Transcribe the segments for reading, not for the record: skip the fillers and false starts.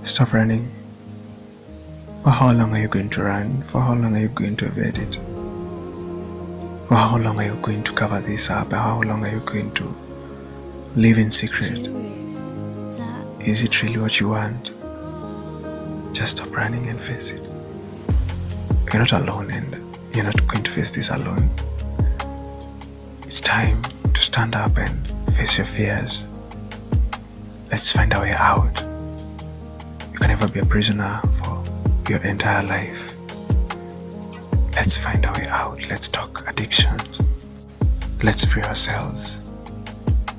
Stop running. For how long are you going to run? For how long are you going to evade it? For how long are you going to cover this up? How long are you going to live in secret? Is it really what you want? Just stop running and face it. You're not alone, and you're not going to face this alone. It's time to stand up and face your fears. Let's find our way out. You can never be a prisoner for your entire life. Let's find our way out. Let's talk addictions. Let's free ourselves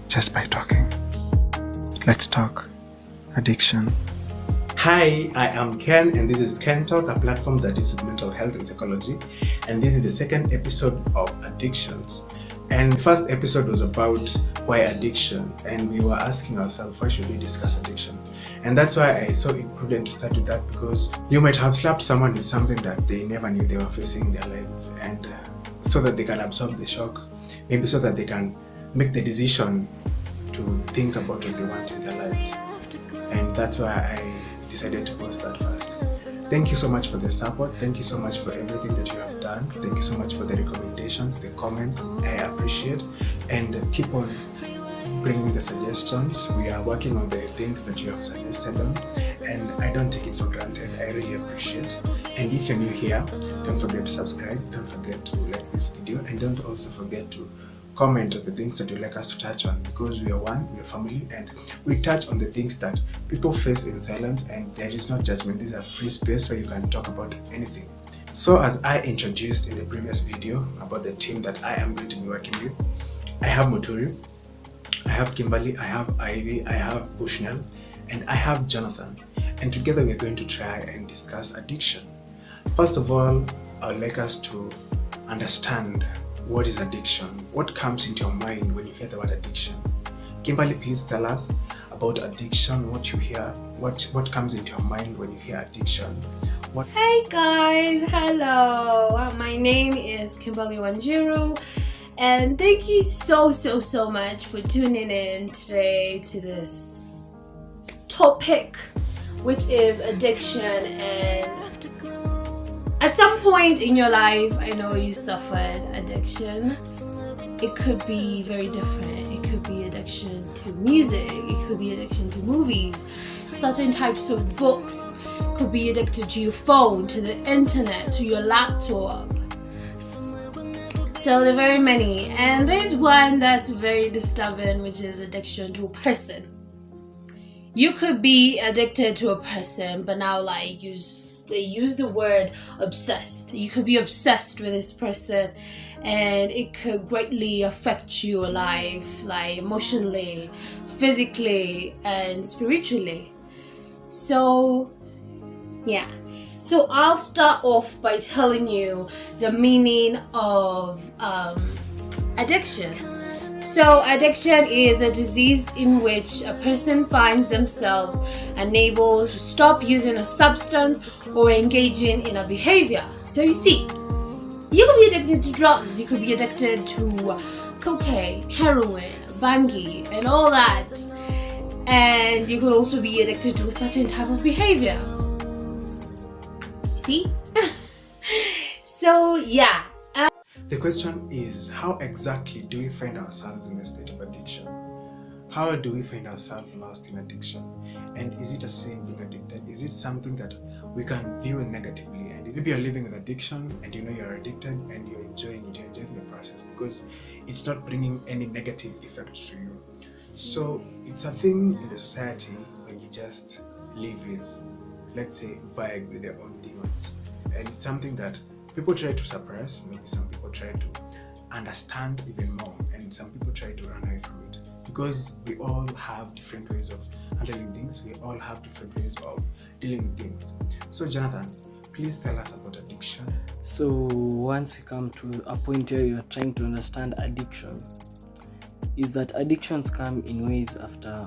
just by talking. Let's talk addiction. Hi, I am Ken, and this is Ken Talk, a platform that deals with mental health and psychology. And this is the second episode of Addictions. And the first episode was about why addiction, and we were asking ourselves, why should we discuss addiction? And that's why I saw it prudent to start with that, because you might have slapped someone with something that they never knew they were facing in their lives, and so that they can absorb the shock, maybe so that they can make the decision to think about what they want in their lives. And that's why I decided to post that first. Thank you so much for the support. Thank you so much for everything that you have done. Thank you so much for the recommendations, the comments. I appreciate, and keep on bringing the suggestions. We are working on the things that you have suggested on, and I don't take it for granted. I really appreciate. And if you're new here, don't forget to subscribe, don't forget to like this video, and don't also forget to comment on the things that you'd like us to touch on, because we are one, we are family, and we touch on the things that people face in silence, and there is no judgment. This is a free space where you can talk about anything. So as I introduced in the previous video about the team that I am going to be working with, I have Muturi, I have Kimberly, I have Ivy, I have Bushnell, and I have Jonathan. And together we're going to try and discuss addiction. First of all, I would like us to understand what is addiction. What comes into your mind when you hear the word addiction? Kimberly, please tell us about addiction, what you hear, what comes into your mind when you hear addiction. Hey guys, hello. My name is Kimberly Wanjiru, and thank you so much for tuning in today to this topic, which is addiction. And at some point in your life, I know you suffered addiction. It could be very different. It could be addiction to music. It could be addiction to movies, certain types of books. Could be addicted to your phone, to the internet, to your laptop. So there are very many. And there's one that's very disturbing, which is addiction to a person. You could be addicted to a person, but now they use the word obsessed. You could be obsessed with this person, and it could greatly affect your life, like emotionally, physically, and spiritually. So yeah. So I'll start off by telling you the meaning of addiction. So addiction is a disease in which a person finds themselves unable to stop using a substance or engaging in a behavior. So you see, you could be addicted to drugs, you could be addicted to cocaine, heroin, bangi, and all that. And you could also be addicted to a certain type of behavior. See? So yeah. The question is, how exactly do we find ourselves in a state of addiction? How do we find ourselves lost in addiction? And is it a sin being addicted? Is it something that we can view negatively? And if you're living with addiction and you know you're addicted and you're enjoying it, you're enjoying the process because it's not bringing any negative effect to you. So it's a thing in the society when you just live with, let's say, vibe with their own demons. And it's something that people try to suppress. Maybe some people try to understand even more, and some people try to run away from it, because we all have different ways of handling things. We all have different ways of dealing with things. So Jonathan, please tell us about addiction. So once we come to a point where you're trying to understand addiction, is that addictions come in ways after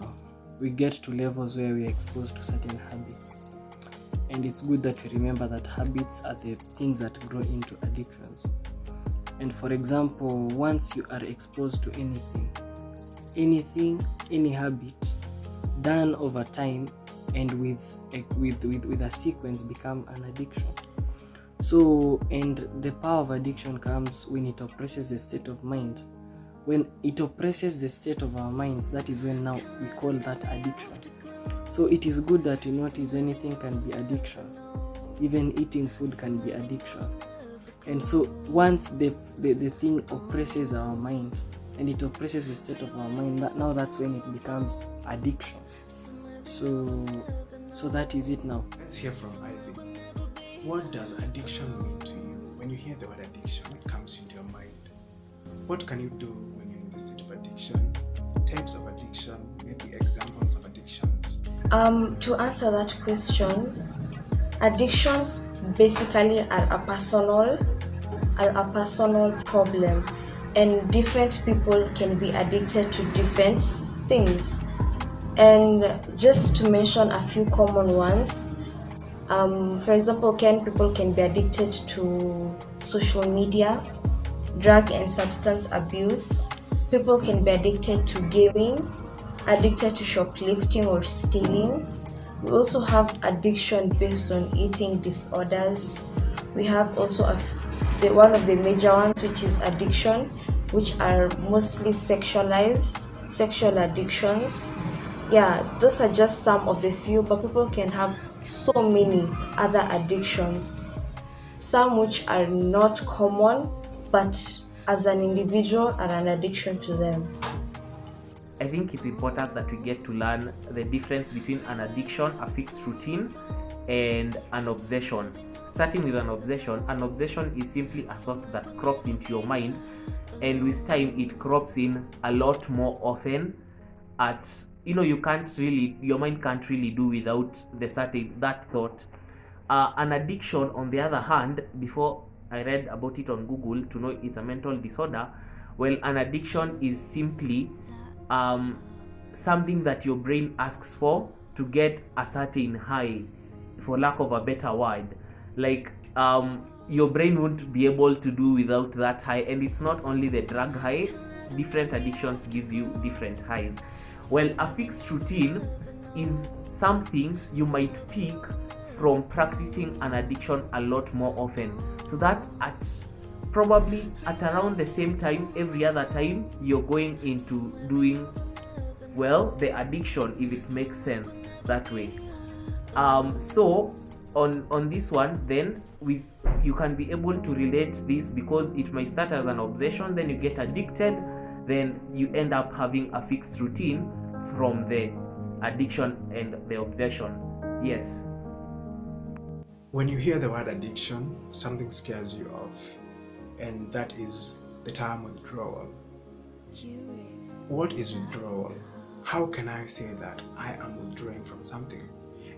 we get to levels where we're exposed to certain habits. And it's good that we remember that habits are the things that grow into addictions. And for example, once you are exposed to anything, any habit done over time and with a sequence become an addiction. So, and the power of addiction comes when it oppresses the state of mind. When it oppresses the state of our minds, that is when now we call that addiction. So it is good that you notice anything can be addiction. Even eating food can be addiction. And so once the thing oppresses our mind and it oppresses the state of our mind, now that's when it becomes addiction. So that is it now. Let's hear from Ivy. What does addiction mean to you? When you hear the word addiction, what comes into your mind? What can you do when you're in the state of addiction? Types of addiction, maybe examples of addictions. To answer that question, addictions basically are a personal problem, and different people can be addicted to different things. And just to mention a few common ones, for example, people can be addicted to social media, drug and substance abuse. People can be addicted to gaming, addicted to shoplifting or stealing. We also have addiction based on eating disorders. We have also one of the major ones, which is addiction, which are mostly sexual addictions. Yeah, those are just some of the few, but people can have so many other addictions, some which are not common, but as an individual are an addiction to them. I think it's important that we get to learn the difference between an addiction, a fixed routine, and an obsession. Starting with an obsession is simply a thought that crops into your mind, and with time it crops in a lot more often. Your mind can't really do without that thought. An addiction, on the other hand, before I read about it on Google to know it's a mental disorder, well, an addiction is simply something that your brain asks for to get a certain high, for lack of a better word. Like your brain won't be able to do without that high, and it's not only the drug high. Different addictions give you different highs. Well, a fixed routine is something you might pick from practicing an addiction a lot more often, so that probably at around the same time every other time you're going into doing the addiction, if it makes sense that way. So on this one, then you can be able to relate this, because it might start as an obsession, then you get addicted, then you end up having a fixed routine from the addiction and the obsession. Yes. When you hear the word addiction, something scares you off, and that is the term withdrawal. What is withdrawal? How can I say that I am withdrawing from something?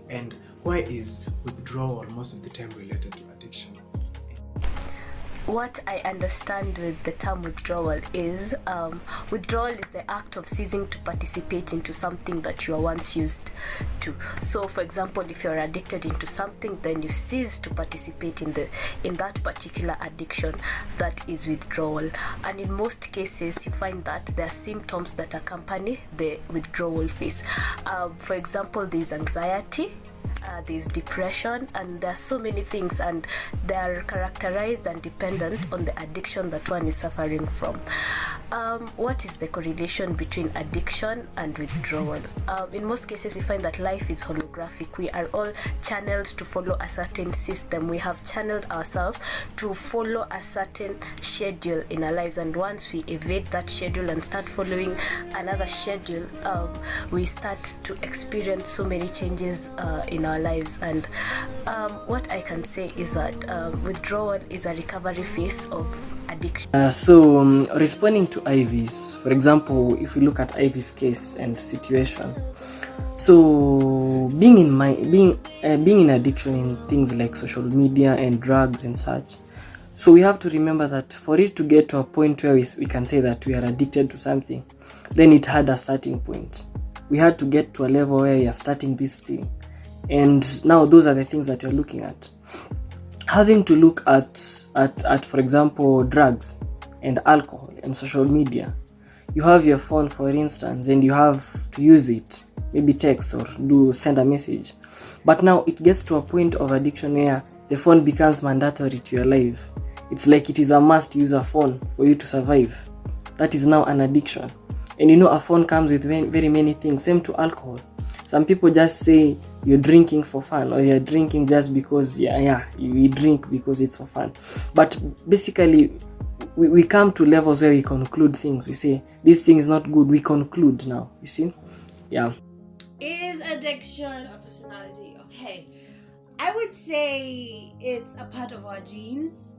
And why is withdrawal most of the time related to addiction? What I understand with the term withdrawal is the act of ceasing to participate into something that you are once used to. So, for example, if you're addicted into something, then you cease to participate in that particular addiction. That is withdrawal. And in most cases, you find that there are symptoms that accompany the withdrawal phase. For example, there's anxiety, there's depression, and there are so many things, and they are characterized and dependent on the addiction that one is suffering from. What is the correlation between addiction and withdrawal? In most cases, we find that life is holographic. We are all channeled to follow a certain system. We have channeled ourselves to follow a certain schedule in our lives, and once we evade that schedule and start following another schedule, we start to experience so many changes in our lives. And what I can say is that withdrawal is a recovery phase of addiction. Responding to Ivy's, for example, if we look at Ivy's case and situation, so being in addiction in things like social media and drugs and such, so we have to remember that for it to get to a point where we can say that we are addicted to something, then it had a starting point. We had to get to a level where we are starting this thing. And now those are the things that you're looking at. Having to look at for example, drugs and alcohol and social media. You have your phone, for instance, and you have to use it maybe text or send a message. But now it gets to a point of addiction where the phone becomes mandatory to your life. It's like it is a must use a phone for you to survive. That is now an addiction. And a phone comes with very many things. Same to alcohol. Some people just say you're drinking for fun, or you're drinking just because you drink because it's for fun. But basically we come to levels where we conclude things. We say this thing is not good. We conclude now. You see? Yeah. Is addiction a personality? Okay. I would say it's a part of our genes.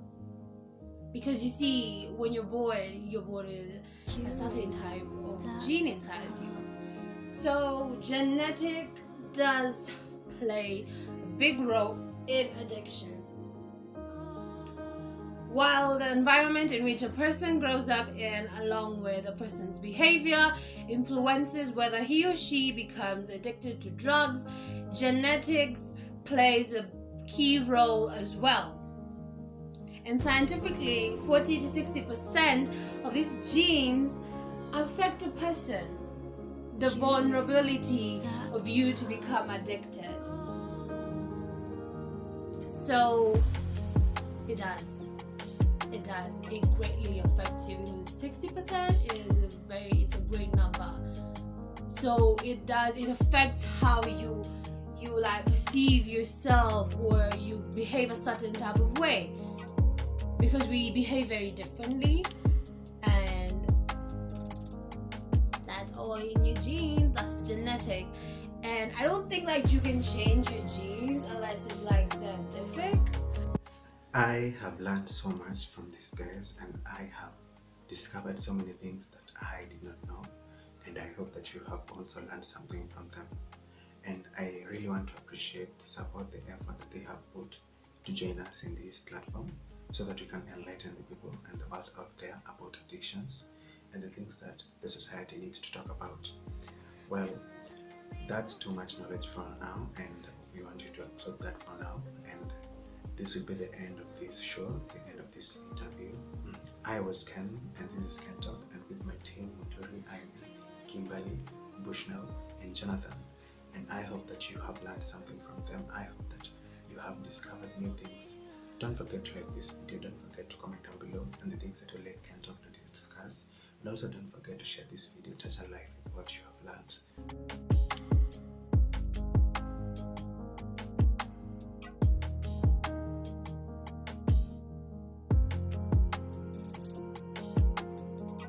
Because you see, when you're born with a certain type of gene inside of you. So genetic does play a big role in addiction. While the environment in which a person grows up in, along with a person's behavior, influences whether he or she becomes addicted to drugs, genetics plays a key role as well. And scientifically, 40 to 60% of these genes affect a person. The vulnerability of you to become addicted. So it does. It greatly affects you because 60% it's a great number. So it affects how you like perceive yourself, or you behave a certain type of way. Because we behave very differently, and that's all in your genes. That's genetic, and I don't think like you can change your genes unless it's like scientific. I have learned so much from these guys, and I have discovered so many things that I did not know, and I hope that you have also learned something from them. And I really want to appreciate the support, the effort that they have put to join us in this platform, so that we can enlighten the people and the world out there about addictions and the things that the society needs to talk about. Well, that's too much knowledge for now, and we want you to absorb that for now. And this will be the end of this show, the end of this interview. I was Ken, and this is Ken Talk, and with my team, Muturi, Ivy, Kimberly, Bushnell, and Jonathan. And I hope that you have learned something from them. I hope that you have discovered new things. Don't forget to like this video, don't forget to comment down below on the things that you like Ken Talk to discuss. And also don't forget to share this video, touch a like with what you have learned.